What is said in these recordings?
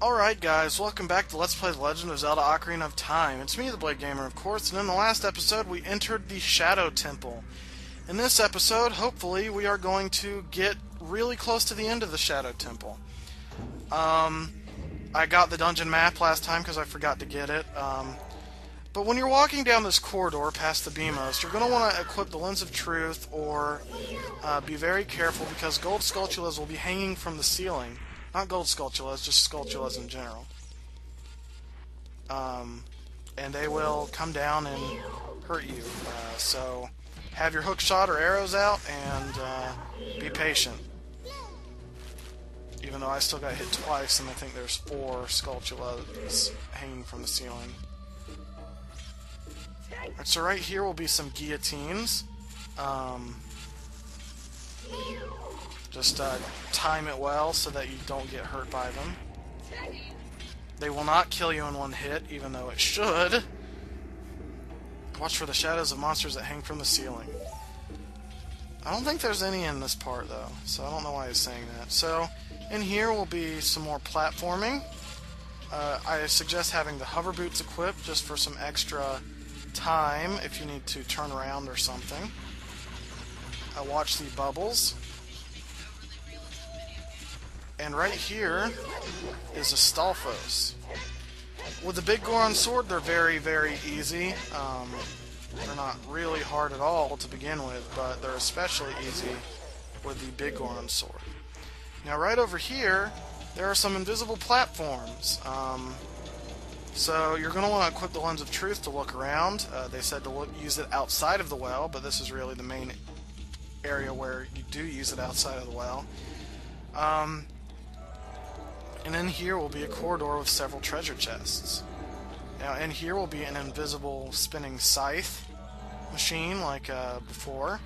Alright guys, welcome back to Let's Play The Legend of Zelda Ocarina of Time. It's me, TheBladeGamer, of course, and in the last episode we entered the Shadow Temple. In this episode, hopefully, we are going to get really close to the end of the Shadow Temple. I got the dungeon map last time because I forgot to get it. But when you're walking down this corridor past the Beamos, you're going to want to equip the Lens of Truth or be very careful because gold Skulltulas will be hanging from the ceiling. Not gold Skulltulas, just Skulltulas in general. And they will come down and hurt you. So have your hook shot or arrows out and be patient. Even though I still got hit twice and I think there's 4 Skulltulas hanging from the ceiling. Alright, so right here will be some guillotines. Just time it well so that you don't get hurt by them. They will not kill you in one hit, even though it should. Watch for the shadows of monsters that hang from the ceiling. I don't think there's any in this part, though, so I don't know why he's saying that. So, in here will be some more platforming. I suggest having the hover boots equipped just for some extra time if you need to turn around or something. Watch the bubbles. And right here is a Stalfos. With the Big Goron Sword, they're very, very easy. They're not really hard at all to begin with, but they're especially easy with the Big Goron Sword. Now right over here, there are some invisible platforms. So you're going to want to equip the Lens of Truth to look around. They said to use it outside of the well, but this is really the main area where you do use it outside of the well. And in here will be a corridor with several treasure chests. Now in here will be an invisible spinning scythe machine like before.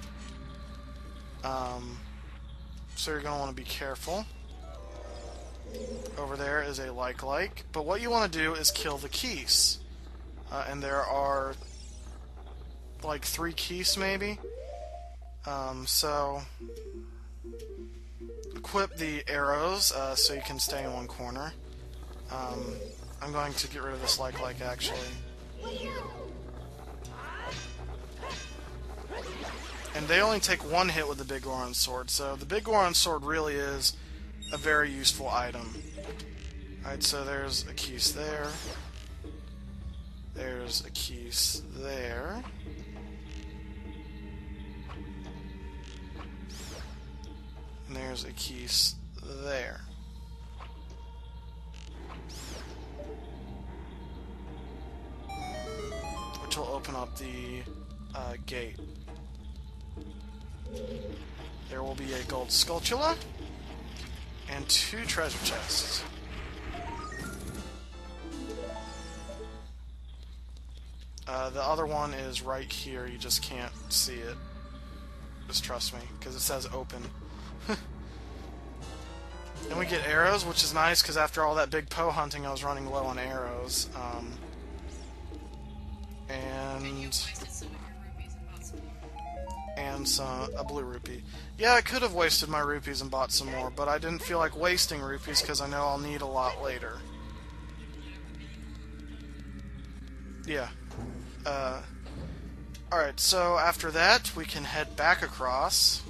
So you're going to want to be careful. Over there is a like, but what you want to do is kill the keys. And there are like 3 keys maybe. So equip the arrows so you can stay in one corner. I'm going to get rid of this like actually. And they only take 1 hit with the Big Goron Sword, so the Big Goron Sword really is a very useful item. Alright, so there's a keys there. There's a keys there. And there's a keys there. Which will open up the gate. There will be a gold Skulltula and 2 treasure chests. The other one is right here, you just can't see it. Just trust me, because it says open. And we get arrows, which is nice, because after all that big Poe hunting, I was running low on arrows. And a blue rupee. Yeah, I could have wasted my rupees and bought some more, but I didn't feel like wasting rupees because I know I'll need a lot later. Yeah. Alright, so after that, we can head back across.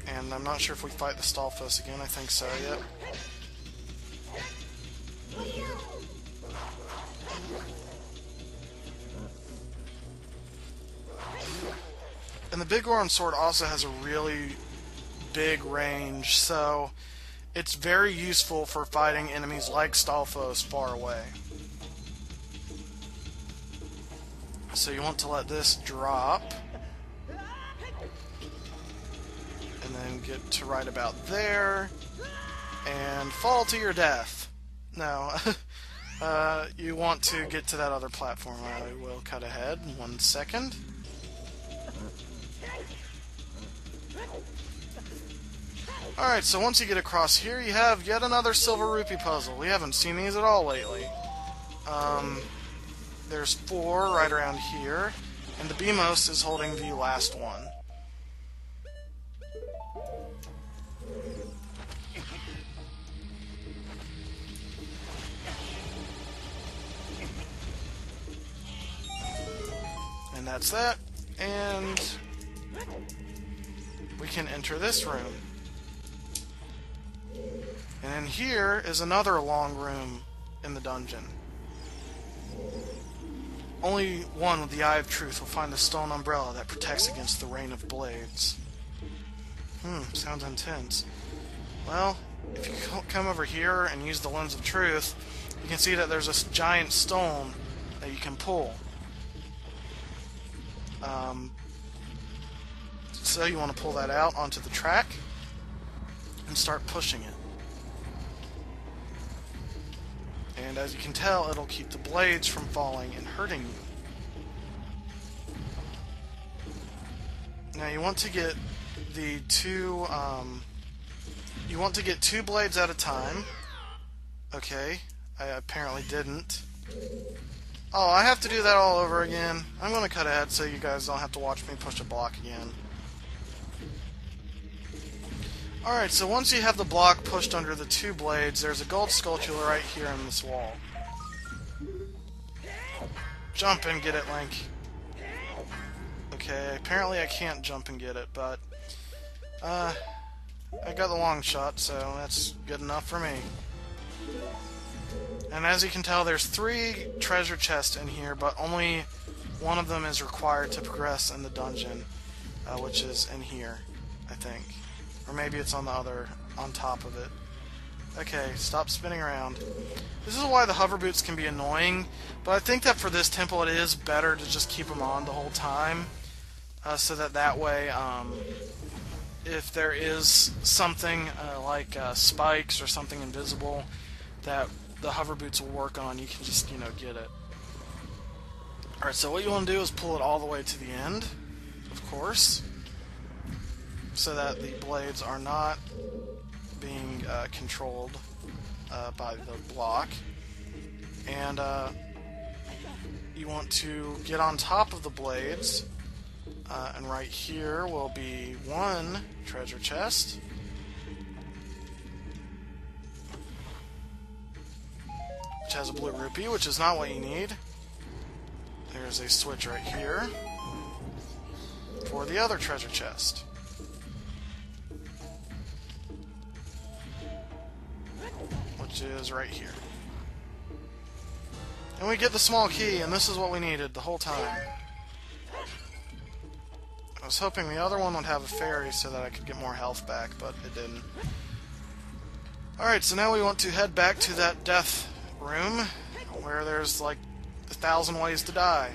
And I'm not sure if we fight the Stalfos again. I think so, yep. And the Big Goron Sword also has a really big range, so it's very useful for fighting enemies like Stalfos far away. So you want to let this drop. And then get to right about there. And fall to your death. No. You want to get to that other platform. I will cut ahead in 1 second. Alright, so once you get across here, you have yet another Silver Rupee puzzle. We haven't seen these at all lately. There's 4 right around here, and the Beamos is holding the last one. And that's that. And we can enter this room. And in here is another long room in the dungeon. Only one with the Eye of Truth will find the stone umbrella that protects against the rain of blades. Sounds intense. Well, if you come over here and use the Lens of Truth, you can see that there's a giant stone that you can pull. So you want to pull that out onto the track and start pushing it. And as you can tell, it'll keep the blades from falling and hurting you. Now you want to get the two blades at a time. Okay, I apparently didn't. Oh, I have to do that all over again. I'm going to cut ahead so you guys don't have to watch me push a block again. Alright, so once you have the block pushed under the two blades, there's a gold sculpture right here in this wall. Jump and get it, Link. Okay, apparently I can't jump and get it, but I got the long shot, so that's good enough for me. And as you can tell, there's 3 treasure chests in here, but only one of them is required to progress in the dungeon, which is in here, I think. Or maybe it's on the other, on top of it. Okay, stop spinning around. This is why the hover boots can be annoying, but I think that for this temple it is better to just keep them on the whole time, so that way, if there is something like spikes or something invisible that the hover boots will work on, you can just, get it. Alright, so what you want to do is pull it all the way to the end, of course, so that the blades are not being controlled by the block. And you want to get on top of the blades, and right here will be 1 treasure chest. Which has a blue rupee, which is not what you need. There's a switch right here for the other treasure chest. Which is right here. And we get the small key, and this is what we needed the whole time. I was hoping the other one would have a fairy so that I could get more health back, but it didn't. Alright, so now we want to head back to that death room where there's like 1,000 ways to die.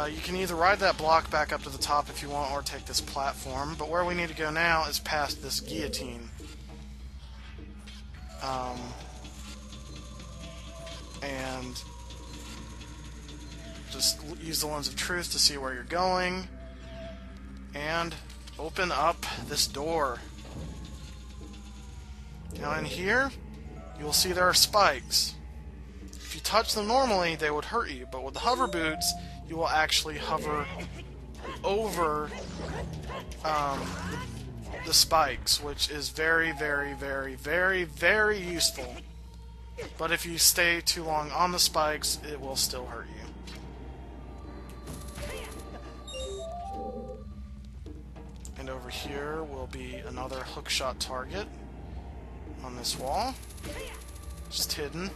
You can either ride that block back up to the top if you want, or take this platform, but where we need to go now is past this guillotine. And just use the Lens of Truth to see where you're going, and open up this door. Now in here, you will see there are spikes. If you touch them normally, they would hurt you, but with the hover boots, you will actually hover over the spikes, which is very, very, very, very, very useful. But if you stay too long on the spikes, it will still hurt you. And over here will be another hookshot target on this wall. Just hidden.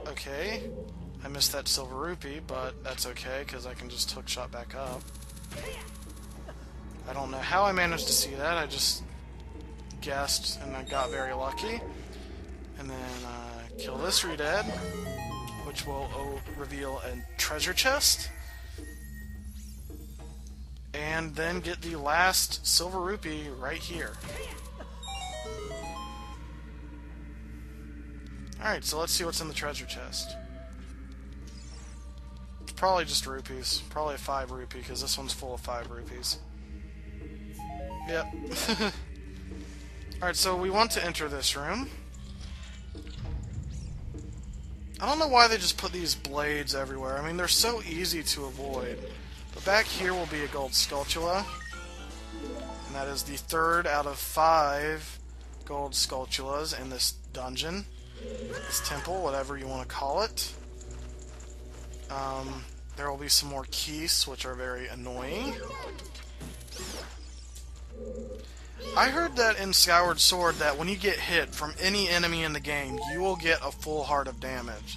Okay. I missed that silver rupee, but that's okay, because I can just hookshot back up. I don't know how I managed to see that, I just guessed, and I got very lucky. And then kill this Redead, which will reveal a treasure chest. And then get the last silver rupee right here. Alright, so let's see what's in the treasure chest. It's probably just rupees. Probably a 5 rupee, because this one's full of 5 rupees. Yep. Alright, so we want to enter this room. I don't know why they just put these blades everywhere. I mean, they're so easy to avoid. But back here will be a gold Skulltula. And that is the third out of 5 gold Skulltulas in this dungeon. This temple, whatever you want to call it. There will be some more keys, which are very annoying. I heard that in Skyward Sword that when you get hit from any enemy in the game, you will get a full heart of damage.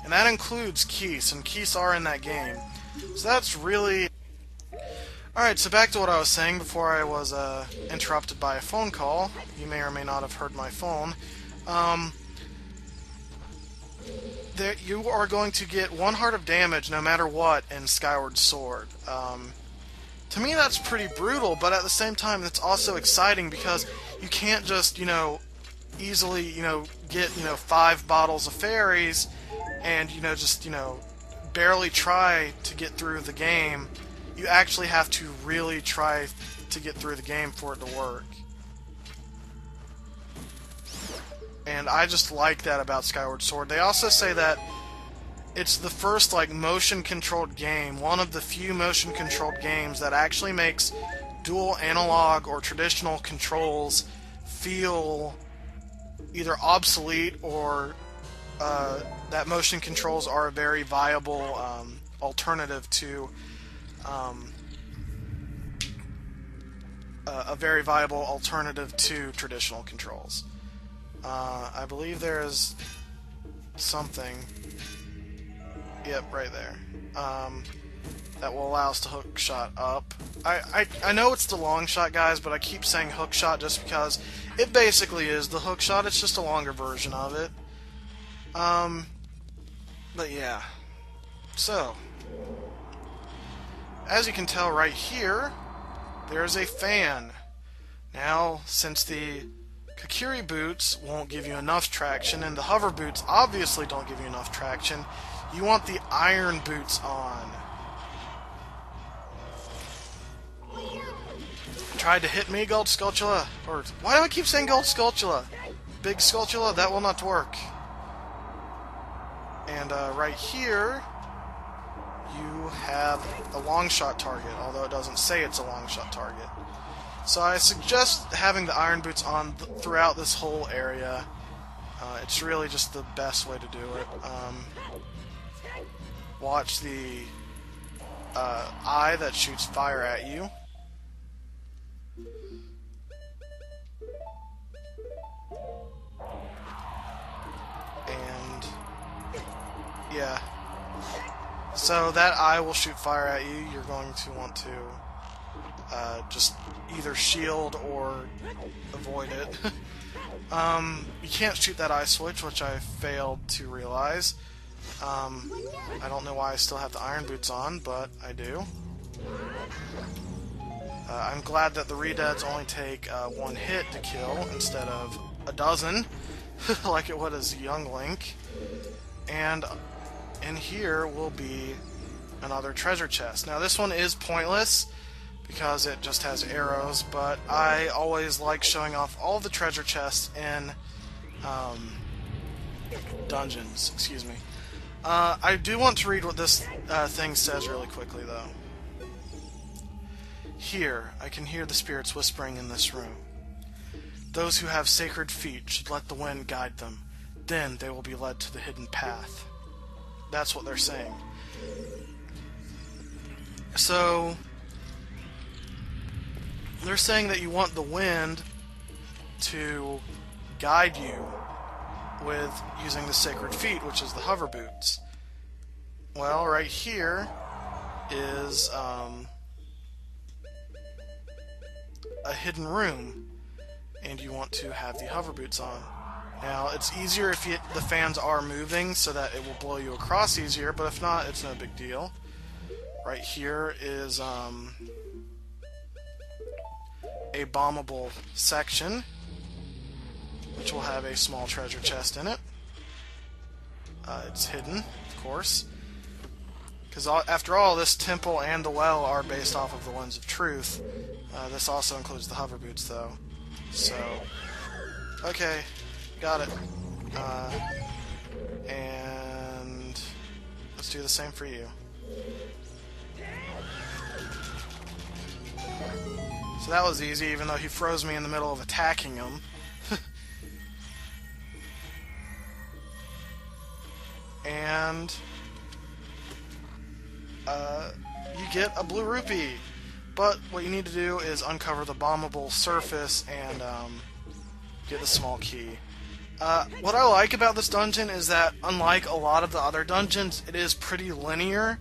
And that includes keys, and keys are in that game. So that's really... Alright, so back to what I was saying before I was interrupted by a phone call. You may or may not have heard my phone. You are going to get 1 heart of damage no matter what in Skyward Sword. To me that's pretty brutal, but at the same time it's also exciting because you can't just, easily, get, 5 bottles of fairies and, just, barely try to get through the game. You actually have to really try to get through the game for it to work. And I just like that about Skyward Sword. They also say that it's the first, motion-controlled game, one of the few motion-controlled games that actually makes dual analog or traditional controls feel either obsolete or that motion controls are a very viable alternative to traditional controls. I believe there's something. Yep, right there. That will allow us to hook shot up. I know it's the long shot, guys, but I keep saying hook shot just because it basically is the hook shot. It's just a longer version of it. But yeah. So, as you can tell right here, there's a fan. Now, since the Kakiri boots won't give you enough traction, and the hover boots obviously don't give you enough traction, you want the iron boots on. Tried to hit me, Gold Skulltula. Or, why do I keep saying Gold Skulltula? Big Skulltula, that will not work. And right here, you have a long shot target, although it doesn't say it's a long shot target. So I suggest having the iron boots on throughout this whole area. It's really just the best way to do it. Watch the eye that shoots fire at you. And yeah. So that eye will shoot fire at you. You're going to want to just either shield or avoid it. You can't shoot that eye switch, which I failed to realize. I don't know why I still have the iron boots on, but I do. I'm glad that the Redeads only take 1 hit to kill instead of a dozen, like it would as young Link. And in here will be another treasure chest. Now this one is pointless because it just has arrows, but I always like showing off all the treasure chests in dungeons. Excuse me. I do want to read what this thing says really quickly, though. Here, I can hear the spirits whispering in this room. Those who have sacred feet should let the wind guide them. Then they will be led to the hidden path. That's what they're saying. So, they're saying that you want the wind to guide you with using the sacred feet, which is the hover boots. Well, right here is a hidden room, and you want to have the hover boots on. Now, it's easier if the fans are moving so that it will blow you across easier, but if not, it's no big deal. Right here is a bombable section, which will have a small treasure chest in it. It's hidden, of course, because after all, this temple and the well are based off of the Lens of Truth. This also includes the hover boots, though. So, okay, got it. And let's do the same for you. So that was easy, even though he froze me in the middle of attacking him. And you get a blue rupee. But what you need to do is uncover the bombable surface and get the small key. What I like about this dungeon is that, unlike a lot of the other dungeons, it is pretty linear.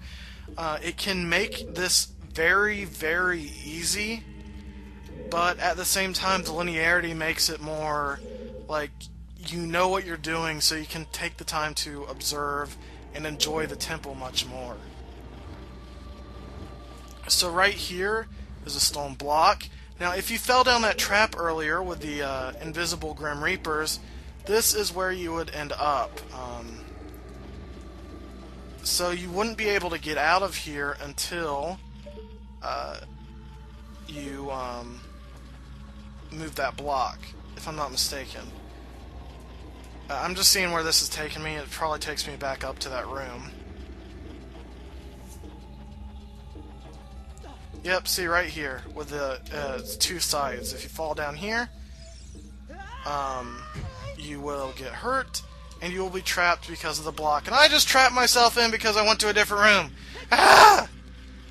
It can make this very, very easy, but at the same time, the linearity makes it more like you know what you're doing, so you can take the time to observe and enjoy the temple much more. So right here is a stone block. Now, if you fell down that trap earlier with the invisible Grim Reapers, this is where you would end up. So you wouldn't be able to get out of here until you move that block, if I'm not mistaken. I'm just seeing where this is taking me. It probably takes me back up to that room. Yep, see right here with the two sides. If you fall down here, you will get hurt, and you will be trapped because of the block. And I just trapped myself in because I went to a different room. Ah!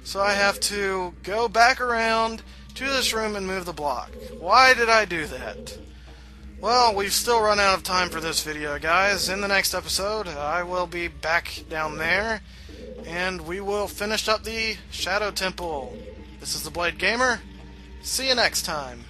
So I have to go back around to this room and move the block. Why did I do that? Well, we've still run out of time for this video, guys. In the next episode, I will be back down there, and we will finish up the Shadow Temple. This is TheBladeGamer. See you next time.